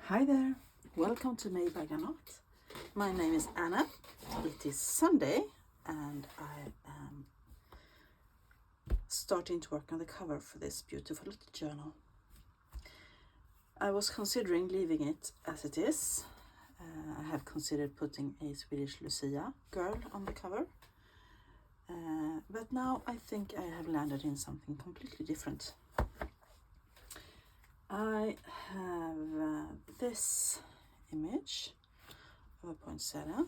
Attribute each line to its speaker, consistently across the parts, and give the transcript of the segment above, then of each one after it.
Speaker 1: Hi there, welcome to Made by Granat. My name is Anna. It is Sunday and I am starting to work on the cover for this beautiful little journal. I was considering leaving it as it is. I have considered putting a Swedish Lucia girl on the cover. But now I think I have landed in something completely different. I have this image of a poinsettia,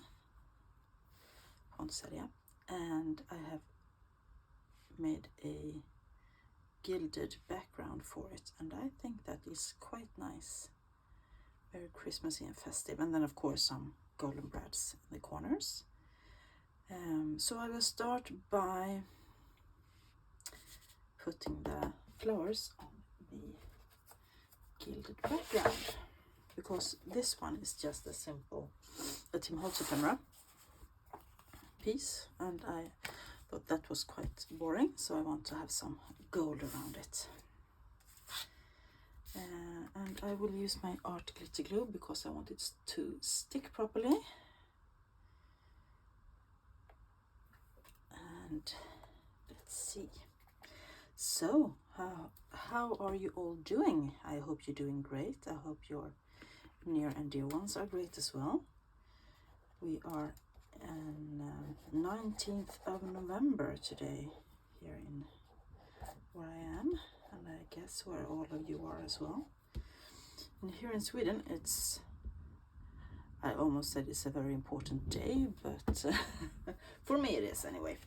Speaker 1: and I have made a gilded background for it, and I think that is quite nice, very Christmassy and festive. And then of course some golden brads in the corners. So I will start by putting the flowers on the gilded background, because this one is just a simple Tim Holtz ephemera piece, and I thought that was quite boring, so I want to have some gold around it. And I will use my art glitter glue because I want it to stick properly. And let's see. So how are you all doing? I hope you're doing great. I hope your near and dear ones are great as well. We are on 19th of November today here in where I am, and I guess where all of you are as well. And here in Sweden it's, I almost said it's a very important day, but for me it is anyway,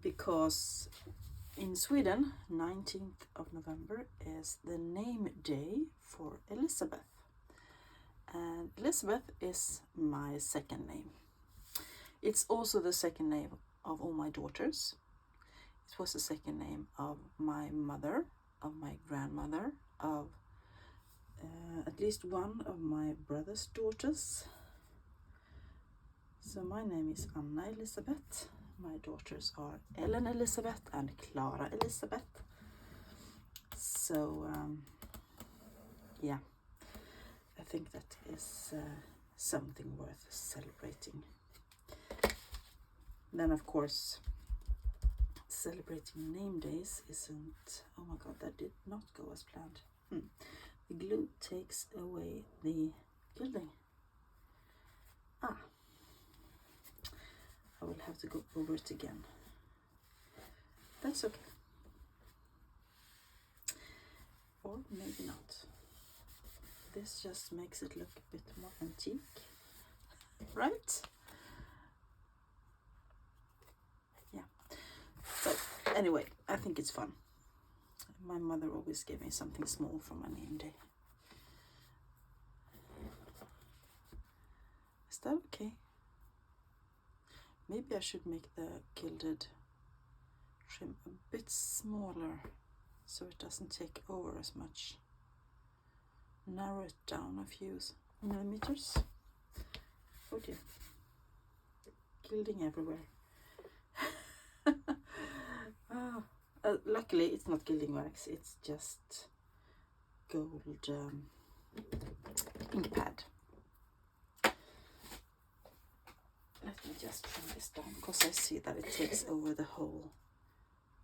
Speaker 1: because in Sweden 19th of November is the name day for Elizabeth. And Elizabeth is my second name. It's also the second name of all my daughters. It was the second name of my mother, of my grandmother, of at least one of my brother's daughters. So my name is Anna Elisabeth. My daughters are Ellen Elisabeth and Clara Elisabeth. So yeah, I think that is something worth celebrating. Then of course, celebrating name days isn't, oh my god, that did not go as planned. The glue takes away the gilding. I will have to go over it again. That's okay. Or maybe not. This just makes it look a bit more antique, right? Yeah. So anyway, I think it's fun. My mother always gave me something small for my name day. Is that okay? Maybe I should make the gilded trim a bit smaller so it doesn't take over as much. Narrow it down a few millimeters. Oh dear. Gilding everywhere. Luckily it's not gilding wax, it's just gold ink pad. Let me just trim this down because I see that it takes over the whole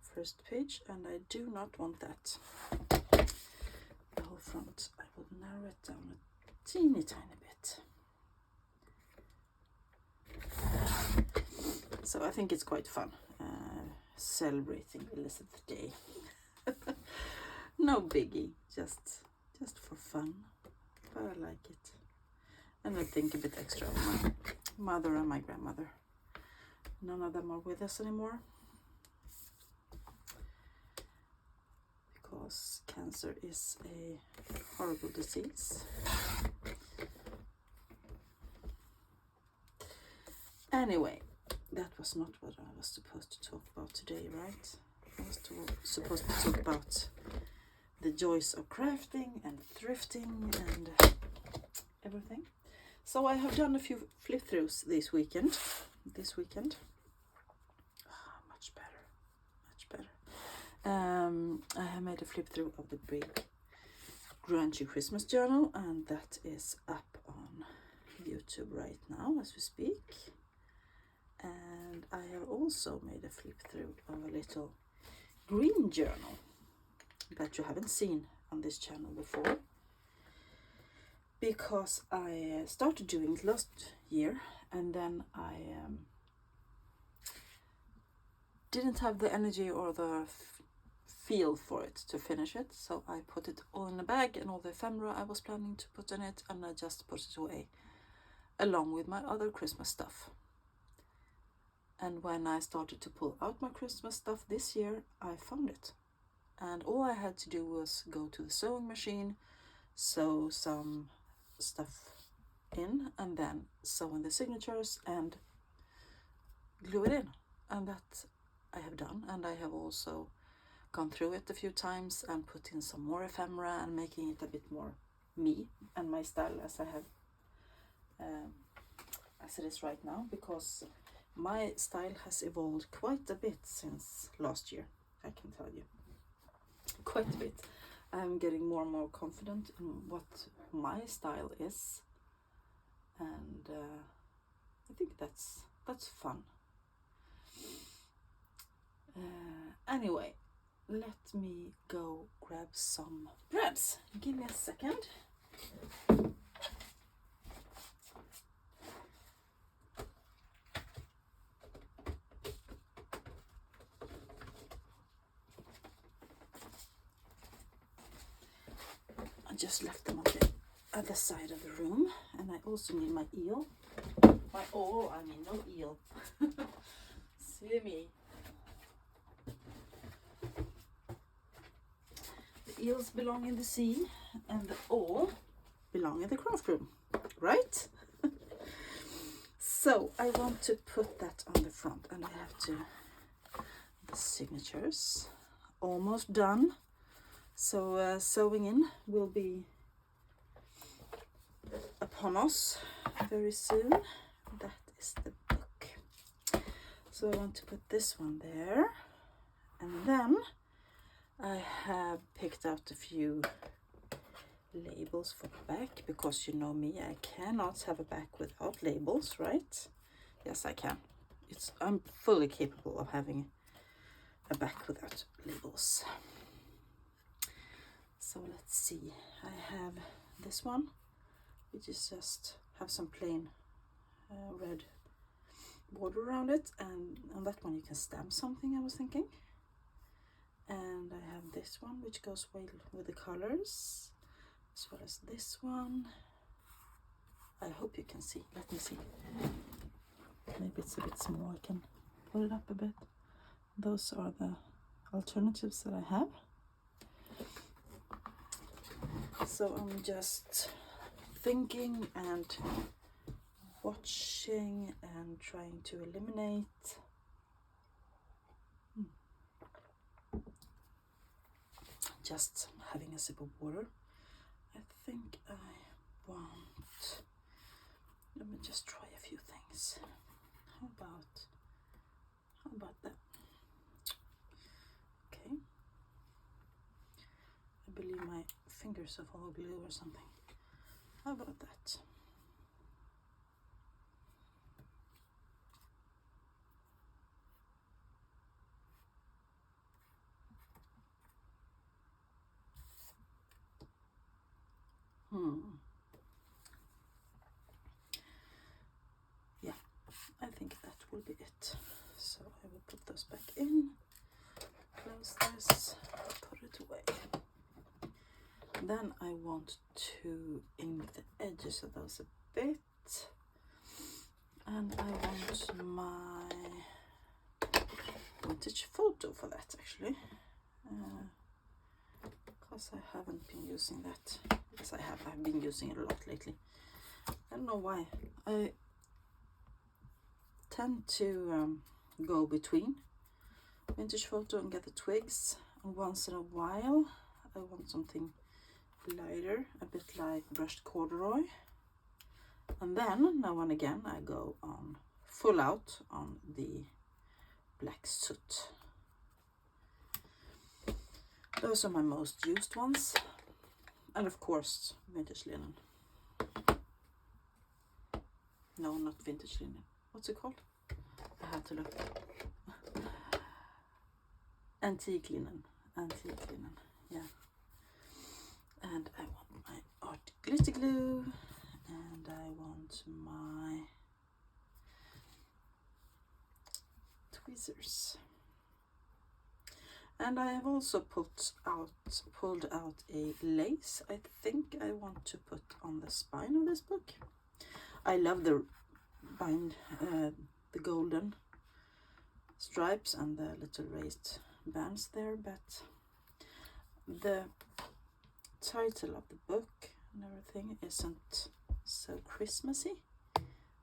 Speaker 1: first page and I do not want that. The whole front. I will narrow it down a teeny tiny bit. So I think it's quite fun celebrating Elizabeth Day. No biggie, just for fun, but I like it. And I think a bit extra of my mother and my grandmother. None of them are with us anymore because cancer is a horrible disease. Anyway, that was not what I was supposed to talk about today, right? I was supposed to talk about the joys of crafting and thrifting and everything. So I have done a few flip throughs this weekend. Much better. I have made a flip through of the big grungy Christmas journal, and that is up on YouTube right now as we speak. And I have also made a flip through of a little green journal that you haven't seen on this channel before, because I started doing it last year, and then I didn't have the energy or the feel for it to finish it, so I put it all in a bag, and all the ephemera I was planning to put in it, and I just put it away along with my other Christmas stuff. And when I started to pull out my Christmas stuff this year, I found it, and all I had to do was go to the sewing machine, sew some stuff in, and then sew in the signatures and glue it in, and that I have done. And I have also gone through it a few times and put in some more ephemera and making it a bit more me and my style as I have as it is right now, because my style has evolved quite a bit since last year. I can tell you, quite a bit. I'm getting more and more confident in what my style is, and I think that's fun. Anyway, let me go grab some breads. Give me a second. I just left them on the other side of the room, and I also need my eel. No eel. See me. The eels belong in the sea, and the oar belong in the craft room, right? So I want to put that on the front, and I have the signatures almost done. So sewing in will be upon us very soon. That is the book. So I want to put this one there, and then I have picked out a few labels for the back, because you know me, I cannot have a back without labels, right? Yes, I can. I'm fully capable of having a back without labels. So let's see, I have this one, which is just have some plain red border around it, and on that one you can stamp something, I was thinking. And I have this one, which goes well with the colors, as well as this one. I hope you can see. Let me see. Maybe it's a bit small. I can pull it up a bit. Those are the alternatives that I have. So I'm just thinking and watching and trying to eliminate. Just having a sip of water. I think I want, let me just try a few things. How about that? Okay. I believe my fingers are full of glue or something. How about that? Yeah, I think that will be it. So I will put those back in, close this, put it away. Then I want to ink the edges of those a bit, and I want my vintage photo for that, actually, because I haven't been using that. Yes, I have. I've been using it a lot lately. I don't know why. I tend to go between vintage photo and get the twigs, and once in a while I want something lighter, a bit like brushed corduroy, and then now and again I go on full out on the black soot. Those are my most used ones. And of course, vintage linen. No, not vintage linen. What's it called? I have to look. Antique linen. Antique linen, yeah. And I want my art glitter glue. And I want my tweezers. And I have also pulled out a lace. I think I want to put on the spine of this book. I love the the golden stripes and the little raised bands there, but the title of the book and everything isn't so Christmassy,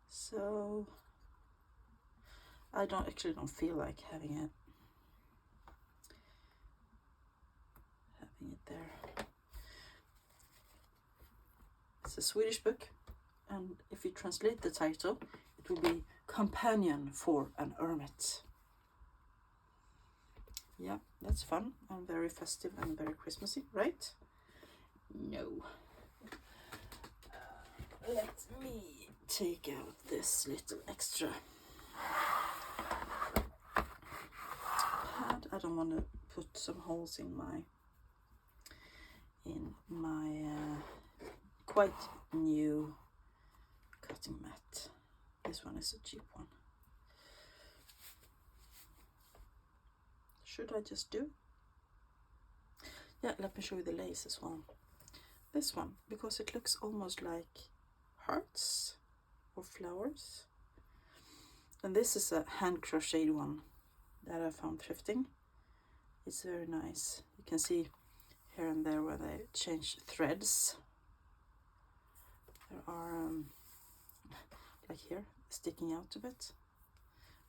Speaker 1: so I actually don't feel like having it there. It's a Swedish book, and if you translate the title, it will be Companion for an Hermit. Yeah, that's fun and very festive and very Christmassy, right? No. Let me take out this little extra pad. I don't want to put some holes in my quite new cutting mat. This one is a cheap one. Should I just do? Yeah, let me show you the lace as well. This one, because it looks almost like hearts or flowers. And this is a hand crocheted one that I found thrifting. It's very nice. You can see here and there where they change threads. There are like here, sticking out a bit.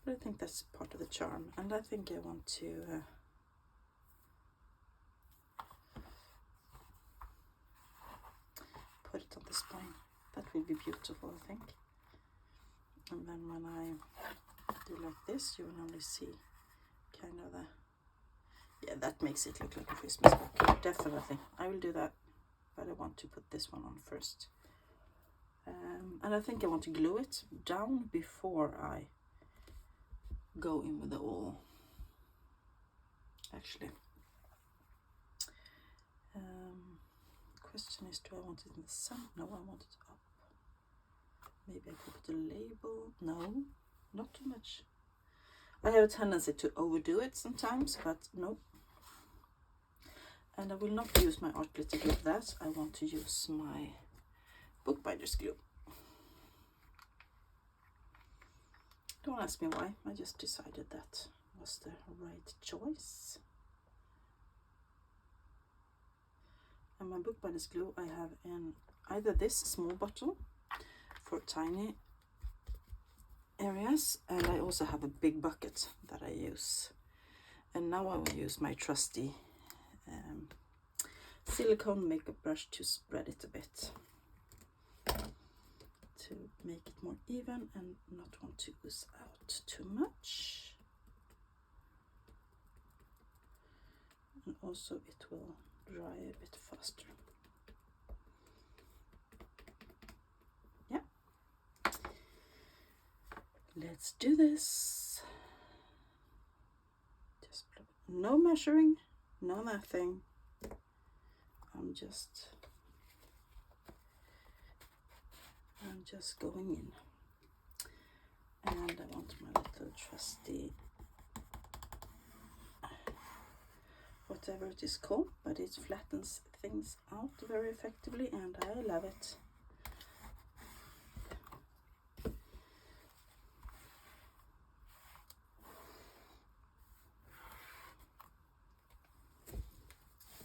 Speaker 1: But I think that's part of the charm, and I think I want to put it on the spine. That will be beautiful, I think. And then when I do like this, you will only see kind of the, yeah, that makes it look like a Christmas book. Definitely, I will do that, but I want to put this one on first. And I think I want to glue it down before I go in with the awl. Actually, question is, do I want it in the sun? No, I want it up. Maybe I could put a label. No, not too much. I have a tendency to overdo it sometimes, but no. And I will not use my art glitter glue for that. I want to use my bookbinder's glue. Don't ask me why, I just decided that was the right choice. And my bookbinder's glue I have in either this small bottle for tiny areas, and I also have a big bucket that I use. And now I will use my trusty silicone makeup brush to spread it a bit, to make it more even and not want to ooze out too much. And also it will dry a bit faster. Yeah. Let's do this. Just no measuring, no nothing. I'm just going in, and I want my little trusty, whatever it is called, but it flattens things out very effectively, and I love it.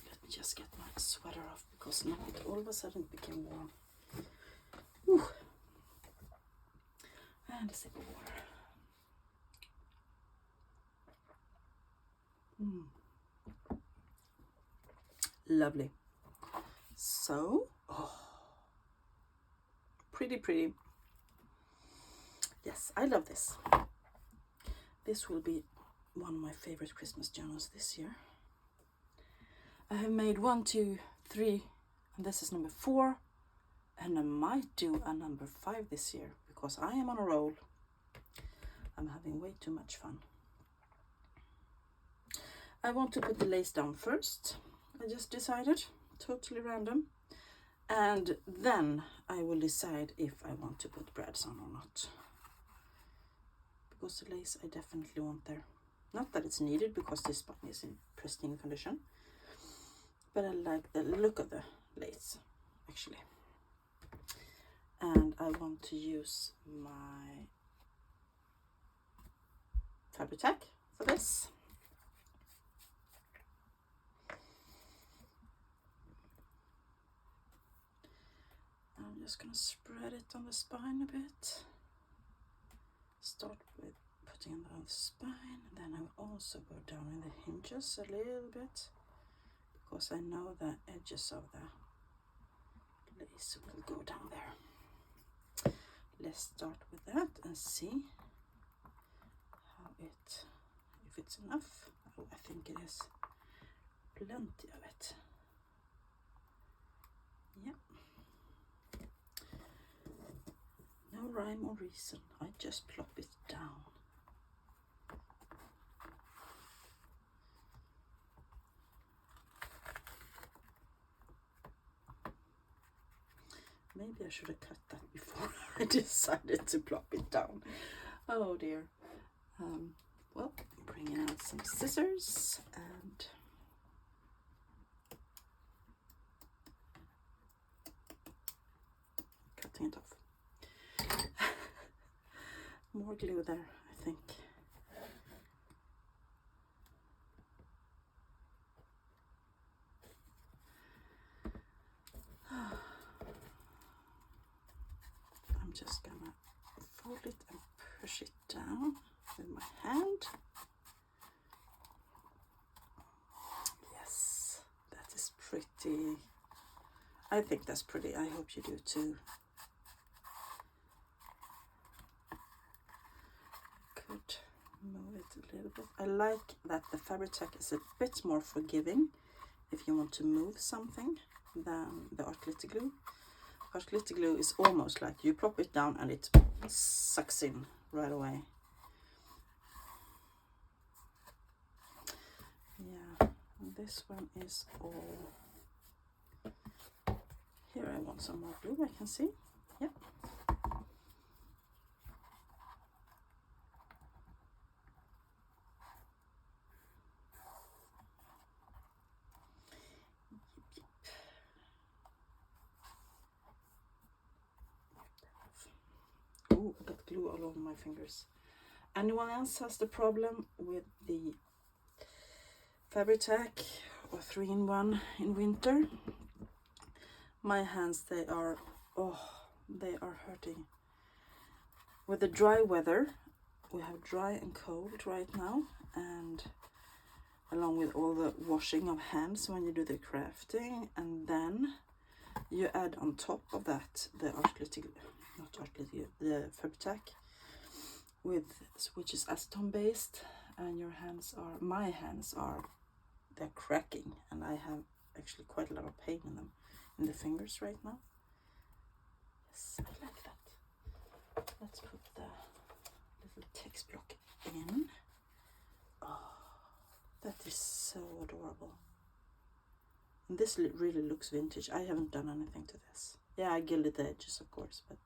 Speaker 1: Let me just get my sweater off, because now it all of a sudden became warm. Whew. And a sip of water. Lovely. So, pretty. Yes, I love this. This will be one of my favorite Christmas journals this year. I have made 1, 2, 3, And this is number 4, and I might do a number 5 this year because I am on a roll. I'm having way too much fun. I want to put the lace down first. I just decided, totally random. And then I will decide if I want to put brads on or not. Because the lace I definitely want there. Not that it's needed because this button is in pristine condition. But I like the look of the lace, actually. And I want to use my fabric tack for this. I'm just going to spread it on the spine a bit. Start with putting it on the spine, and then I'll also go down in the hinges a little bit, because I know the edges of the lace will go down there. Let's start with that and see how if it's enough. Oh, I think it is plenty of it. Yeah. No rhyme or reason, I just plop it down. Maybe I should have cut that before I decided to plop it down. Oh dear. Well, bringing out some scissors and cutting it off. More glue there, I think. I'm just gonna fold it and push it down with my hand. Yes, that is pretty. I think that's pretty. I hope you do too. Could move it a little bit. I like that the fabric tack is a bit more forgiving if you want to move something than the art glitter glue. Art glitter glue is almost like you plop it down and it sucks in right away. Yeah, and this one is all. Here I want some more glue, I can see. Yep. Oh, I got glue all over my fingers. Anyone else has the problem with the fabric tack or 3-in-1 in winter? My hands, they are hurting. With the dry weather, we have dry and cold right now, and along with all the washing of hands when you do the crafting, and then you add on top of that the the fabric tack, which is acetone based, and my hands are, they're cracking, and I have actually quite a lot of pain in them, in the fingers right now. Yes, I like that. Let's put the little text block in. Oh, that is so adorable. And this really looks vintage. I haven't done anything to this. Yeah, I gilded the edges, of course, but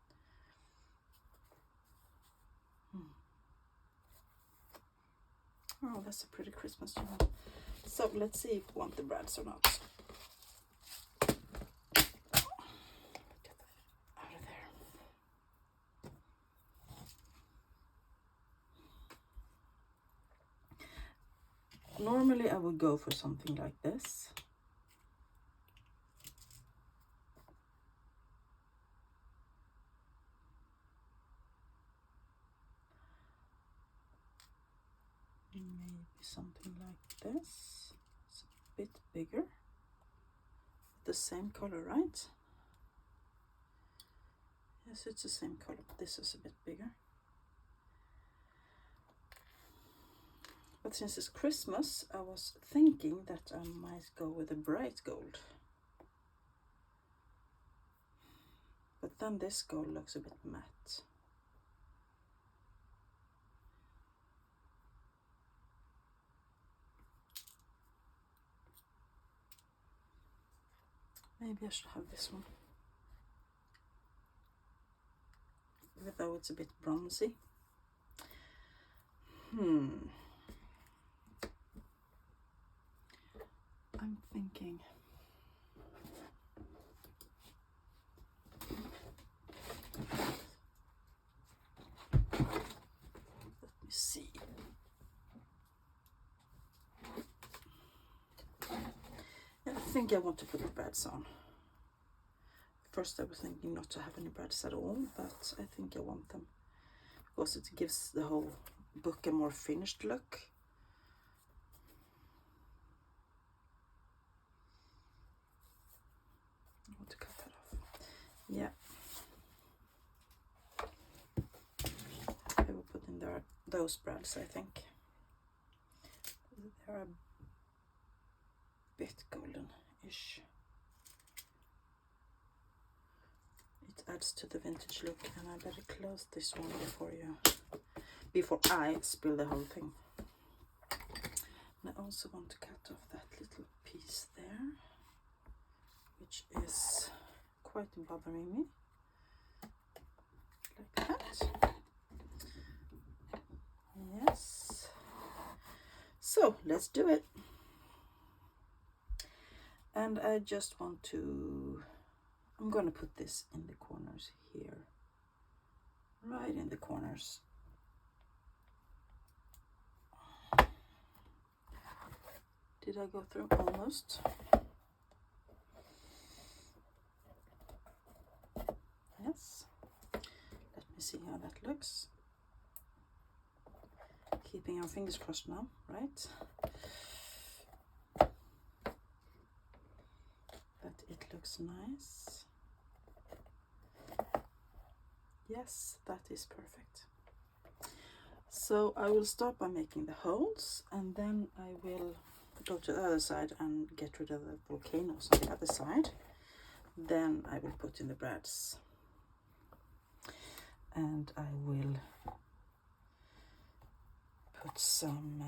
Speaker 1: oh, that's a pretty Christmas tree. So let's see if we want the brads or not. Get that out of there. Normally I would go for something like this. Maybe something like this. It's a bit bigger. The same color, right? Yes, it's the same color, but this is a bit bigger. But since it's Christmas, I was thinking that I might go with a bright gold. then this gold looks a bit matte. Maybe I should have this one, even though it's a bit bronzy. I'm thinking. Let me see. Yeah, I think I want to put the brads on. First I was thinking not to have any brads at all, but I think I want them because it gives the whole book a more finished look. I want to cut that off. Yeah. I will put in there those brads, I think. They're a bit golden-ish. It adds to the vintage look, and I better close this one before I spill the whole thing. And I also want to cut off that little piece there, which is quite bothering me. Like that. Yes. So let's do it. And I just want to, I'm going to put this in the corners here, right in the corners. Did I go through almost? Yes. Let me see how that looks. Keeping our fingers crossed now, right? But it looks nice. Yes, that is perfect. So I will start by making the holes, and then I will go to the other side and get rid of the volcanoes on the other side. Then I will put in the brads, and I will put some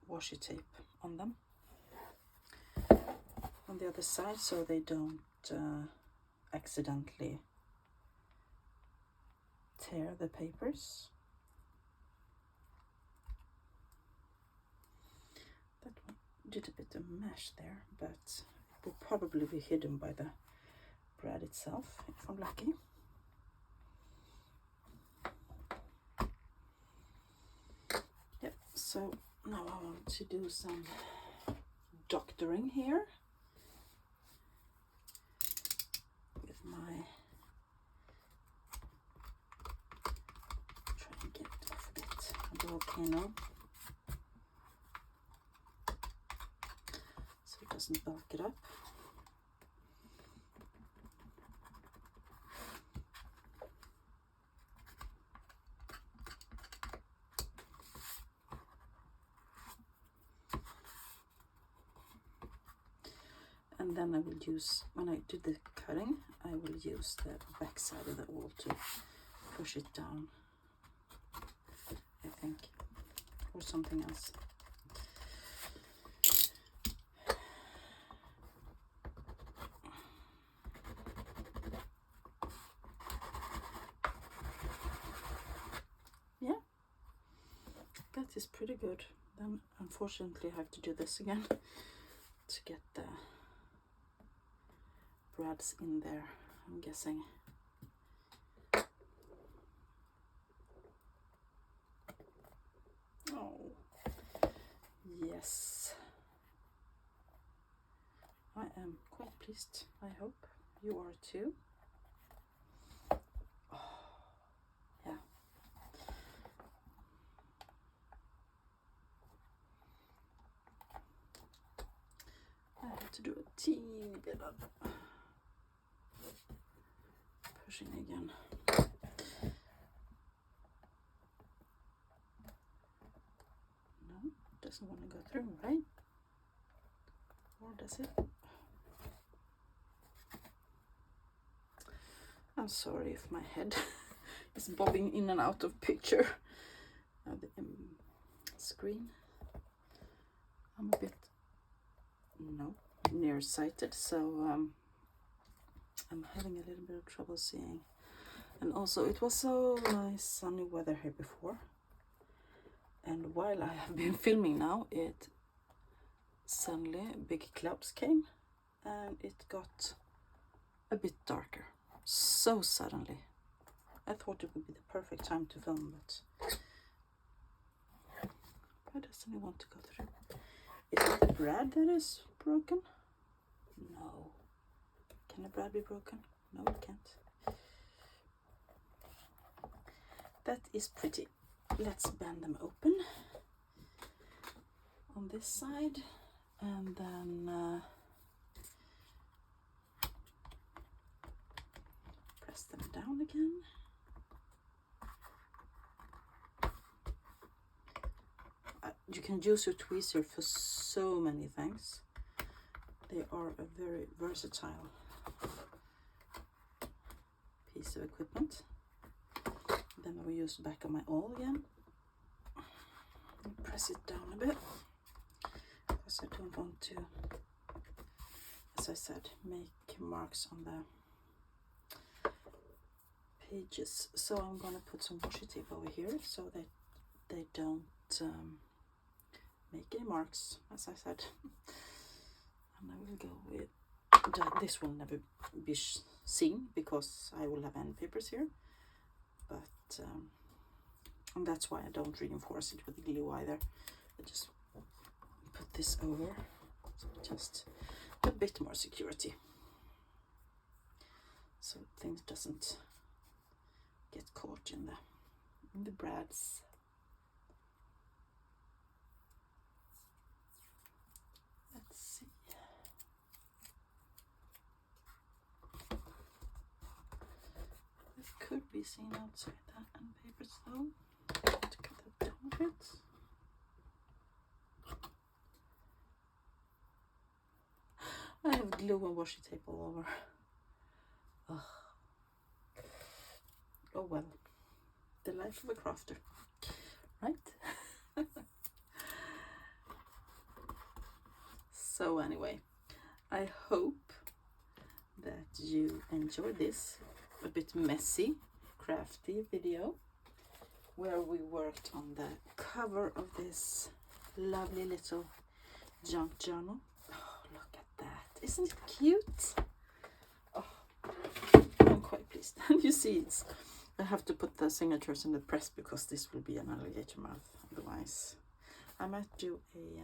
Speaker 1: washi tape on them on the other side, so they don't accidentally tear the papers. That one did a bit of mesh there, but it will probably be hidden by the brad itself if I'm lucky. Yep, so now I want to do some doctoring here with my, try and get it off a bit of the volcano so it doesn't bulk it up. And then I will use, when I do the cutting, I will use the back side of the awl to push it down, I think, or something else. Yeah, that is pretty good. Then unfortunately I have to do this again to get the brads in there, I'm guessing. Oh, yes. I am quite pleased. I hope you are too. Oh, yeah. I have to do a teeny bit of pushing again. No, it doesn't want to go through, right? Or does it? I'm sorry if my head is bobbing in and out of picture of the screen. I'm a bit nearsighted, so I'm having a little bit of trouble seeing. And also, it was so nice sunny weather here before, and while I have been filming now, it suddenly big clouds came and it got a bit darker so suddenly. I thought it would be the perfect time to film, but why doesn't it want to go through? Is it the brad that is broken? No. Can a brad be broken? No, it can't. That is pretty. Let's bend them open on this side, and then press them down again. You can use your tweezer for so many things. They are a very versatile piece of equipment. Then I will use the back of my awl again. Press it down a bit, because I don't want to, as I said, make marks on the pages. So I'm going to put some washi tape over here so that they don't make any marks, as I said. And I will go with this will never be seen because I will have end papers here, but and that's why I don't reinforce it with glue either. I just put this over, so just a bit more security, so things doesn't get caught in the brads. Let's see. It could be seen outside that end papers though. To cut that down a bit. I have glue and washi tape all over. Ugh. Oh well, the life of a crafter, right? So anyway, I hope that you enjoyed this a bit messy, crafty video where we worked on the cover of this lovely little junk journal. Oh, look at that. Isn't it cute? Oh, I'm quite pleased. And you see, I have to put the signatures in the press because this will be an alligator mouth. Otherwise, I might do a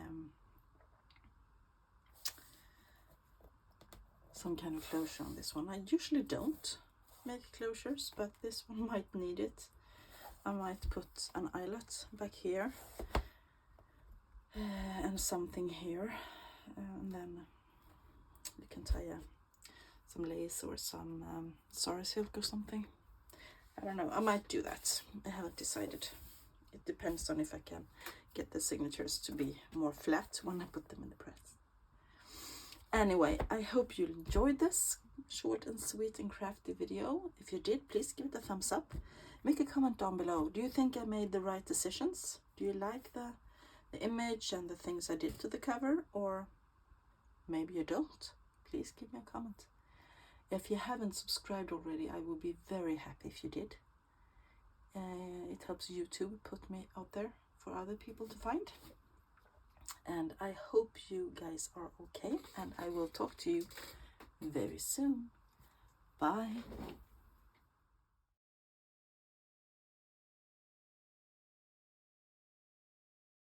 Speaker 1: some kind of closure on this one. I usually don't make closures, but this one might need it. I might put an eyelet back here and something here, and then you can tie some lace or some sari silk or something. I don't know, I might do that. I haven't decided. It depends on if I can get the signatures to be more flat when I put them in the press. Anyway, I hope you enjoyed this short and sweet and crafty video. If you did, please give it a thumbs up. Make a comment down below. Do you think I made the right decisions? Do you like the image and the things I did to the cover? Or maybe you don't? Please give me a comment. If you haven't subscribed already, I would be very happy if you did. It helps YouTube put me out there for other people to find. And I hope you guys are okay, and I will talk to you very soon. Bye.